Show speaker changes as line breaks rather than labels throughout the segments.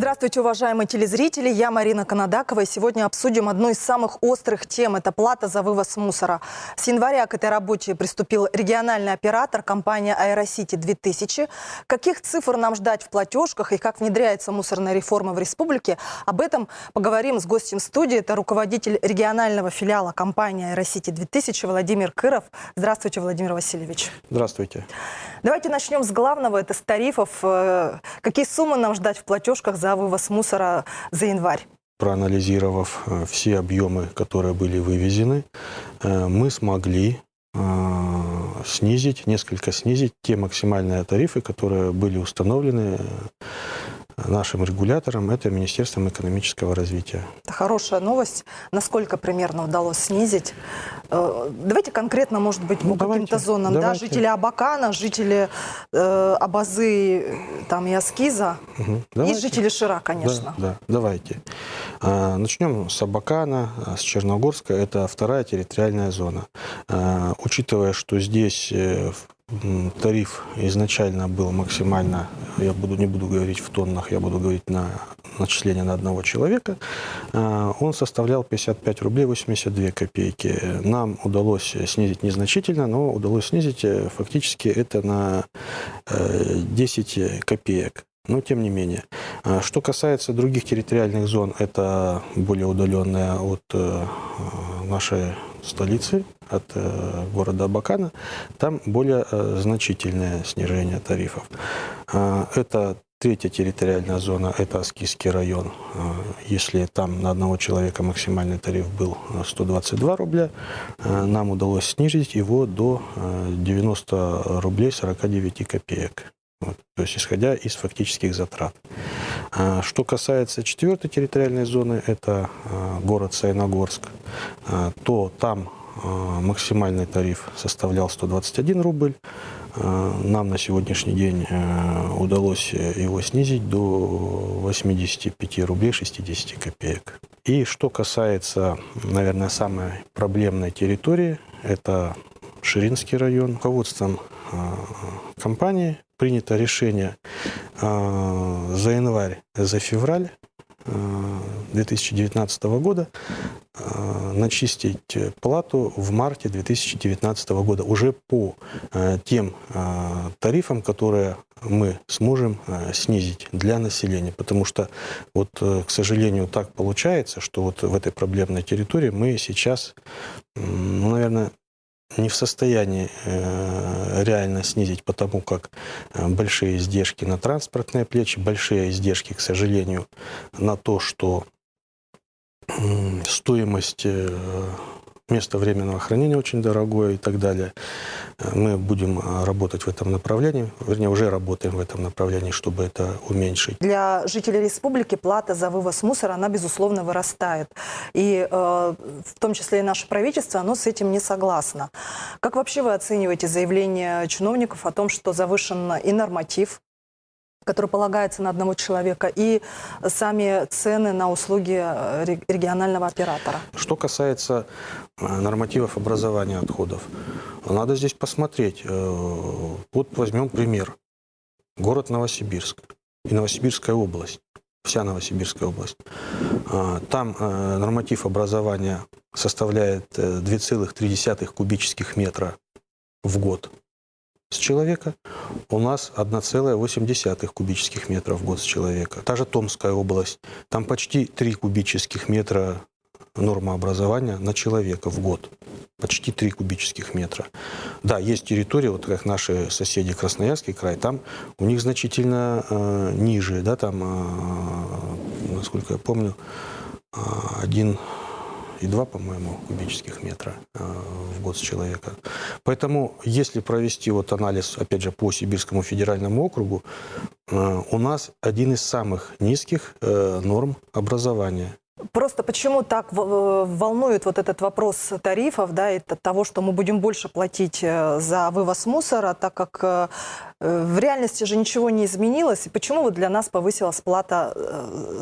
Здравствуйте, уважаемые телезрители. Я Марина Канадакова. И сегодня обсудим одну из самых острых тем. Это плата за вывоз мусора. С января к этой работе приступил региональный оператор компания Аэросити 2000. Каких цифр нам ждать в платежках и как внедряется мусорная реформа в республике? Об этом поговорим с гостем студии. Это руководитель регионального филиала компании Аэросити 2000 Владимир Кыров. Здравствуйте, Владимир Васильевич.
Здравствуйте.
Давайте начнем с главного. Это с тарифов. Какие суммы нам ждать в платежках за вывоз мусора за январь?
Проанализировав все объемы, которые были вывезены, мы смогли несколько снизить те максимальные тарифы, которые были установлены нашим регулятором, это Министерством экономического развития.
Это хорошая новость. Насколько примерно удалось снизить? Давайте конкретно, может быть, по каким-то зонам. Да? Жители Абакана, жители Абазы там, и Аскиза, и жители Шира, конечно.
Да, давайте. Начнем с Абакана, с Черногорска. Это вторая территориальная зона. Учитывая, что здесь тариф изначально был максимально, не буду говорить в тоннах, я буду говорить на начисление на одного человека, он составлял 55 рублей 82 копейки. Нам удалось снизить незначительно, но удалось снизить фактически это на 10 копеек. Но тем не менее. Что касается других территориальных зон, это более удаленные от нашей столицы, от города Абакана, там более значительное снижение тарифов. Это третья территориальная зона, это Аскизский район. Если там на одного человека максимальный тариф был 122 рубля, нам удалось снизить его до 90 рублей 49 копеек. Вот, то есть исходя из фактических затрат. Что касается четвертой территориальной зоны, это город Саяногорск, то там максимальный тариф составлял 121 рубль. Нам на сегодняшний день удалось его снизить до 85 рублей 60 копеек. И что касается, наверное, самой проблемной территории, это Ширинский район. Руководством компании принято решение за январь, за февраль 2019 года начистить плату в марте 2019 года уже по тем тарифам, которые мы сможем снизить для населения. Потому что, вот, к сожалению, так получается, что вот в этой проблемной территории мы сейчас, наверное, не в состоянии реально снизить, потому как большие издержки на транспортные плечи, большие издержки, к сожалению, на то, что стоимость места временного хранения очень дорогое и так далее. Мы будем работать в этом направлении, вернее, уже работаем в этом направлении, чтобы это уменьшить.
Для жителей республики плата за вывоз мусора, она, безусловно, вырастает. И в том числе и наше правительство, оно с этим не согласно. Как вообще вы оцениваете заявление чиновников о том, что завышен и норматив, который полагается на одного человека, и сами цены на услуги регионального оператора?
Что касается нормативов образования отходов, надо здесь посмотреть. Вот возьмем пример. Город Новосибирск и Новосибирская область, вся Новосибирская область. Там норматив образования составляет 2,3 кубических метра в год с человека. У нас 1,8 кубических метра в год с человека. Та же Томская область, там почти 3 кубических метра норма образования на человека в год. Почти 3 кубических метра. Да, есть территории, вот как наши соседи, Красноярский край, там у них значительно ниже, да, там, насколько я помню, 1,2, по-моему, кубических метра в год с человека. Поэтому, если провести вот анализ, опять же, по Сибирскому федеральному округу, у нас один из самых низких норм образования.
Просто почему так волнует вот этот вопрос тарифов, да, и того, что мы будем больше платить за вывоз мусора, так как в реальности же ничего не изменилось, и почему вот для нас повысилась плата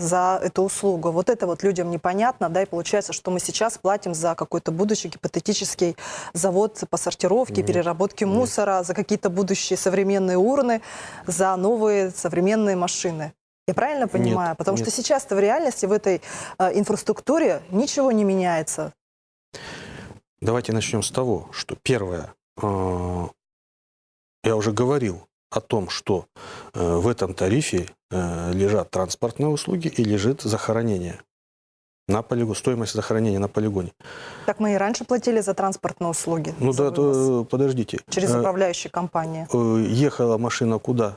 за эту услугу? Вот это вот людям непонятно, да, и получается, что мы сейчас платим за какой-то будущий гипотетический завод по сортировке, переработке мусора, за какие-то будущие современные урны, за новые современные машины. Я правильно понимаю?
Нет,
Потому
нет.
что сейчас-то в реальности в этой инфраструктуре ничего не меняется.
Давайте начнем с того, что первое, я уже говорил о том, что в этом тарифе лежат транспортные услуги и лежит захоронение на полигоне, стоимость захоронения на полигоне.
Так мы и раньше платили за транспортные услуги.
Ну
за
да,
вывоз.
подождите.
Через управляющие компании.
Ехала машина куда?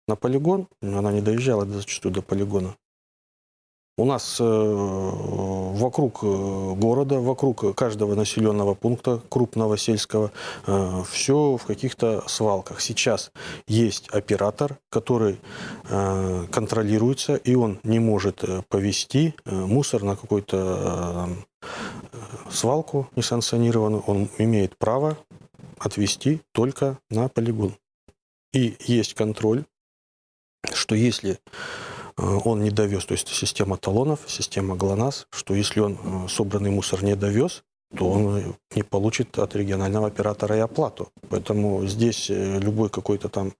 На полигон, она не доезжала зачастую до полигона. У нас вокруг города, вокруг каждого населенного пункта, крупного сельского, все в каких-то свалках. Сейчас есть оператор, который контролируется, и он не может повезти мусор на какую-то свалку несанкционированную. Он имеет право отвезти только на полигон. И есть контроль, что если он не довез, то есть система талонов, система ГЛОНАСС, что если он собранный мусор не довез, то он не получит от регионального оператора и оплату. Поэтому здесь любой какой-то там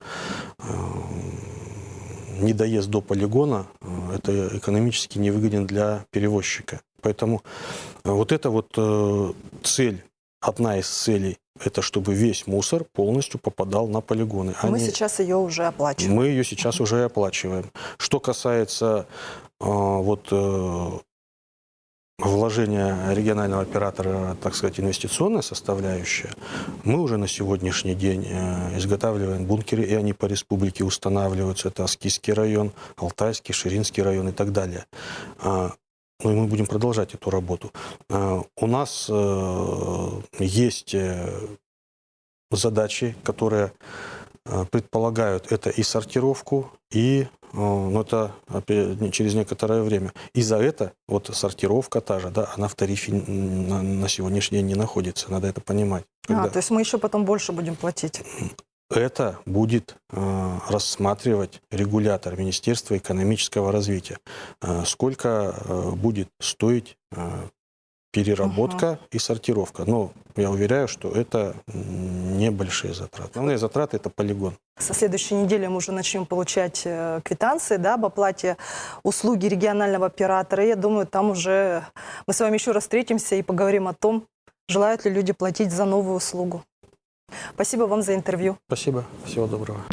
недоезд до полигона, это экономически невыгоден для перевозчика. Поэтому вот эта вот цель, одна из целей, это чтобы весь мусор полностью попадал на полигоны.
Мы сейчас ее уже оплачиваем.
Мы ее сейчас уже и оплачиваем. Что касается вложения регионального оператора, так сказать, инвестиционная составляющая, мы уже на сегодняшний день изготавливаем бункеры, и они по республике устанавливаются. Это Аскизский район, Алтайский, Ширинский район и так далее. Ну и мы будем продолжать эту работу. У нас есть задачи, которые предполагают это и сортировку, и это через некоторое время. И за это вот сортировка та же, да, она в тарифе на сегодняшний день не находится. Надо это понимать.
То есть мы еще потом больше будем платить?
Это будет рассматривать регулятор Министерства экономического развития. Сколько будет стоить переработка и сортировка. Но я уверяю, что это небольшие затраты. Основные затраты – это полигон.
Со следующей недели мы уже начнем получать квитанции, да, об оплате услуги регионального оператора. И я думаю, там уже мы с вами еще раз встретимся и поговорим о том, желают ли люди платить за новую услугу. Спасибо вам за интервью.
Спасибо. Всего доброго.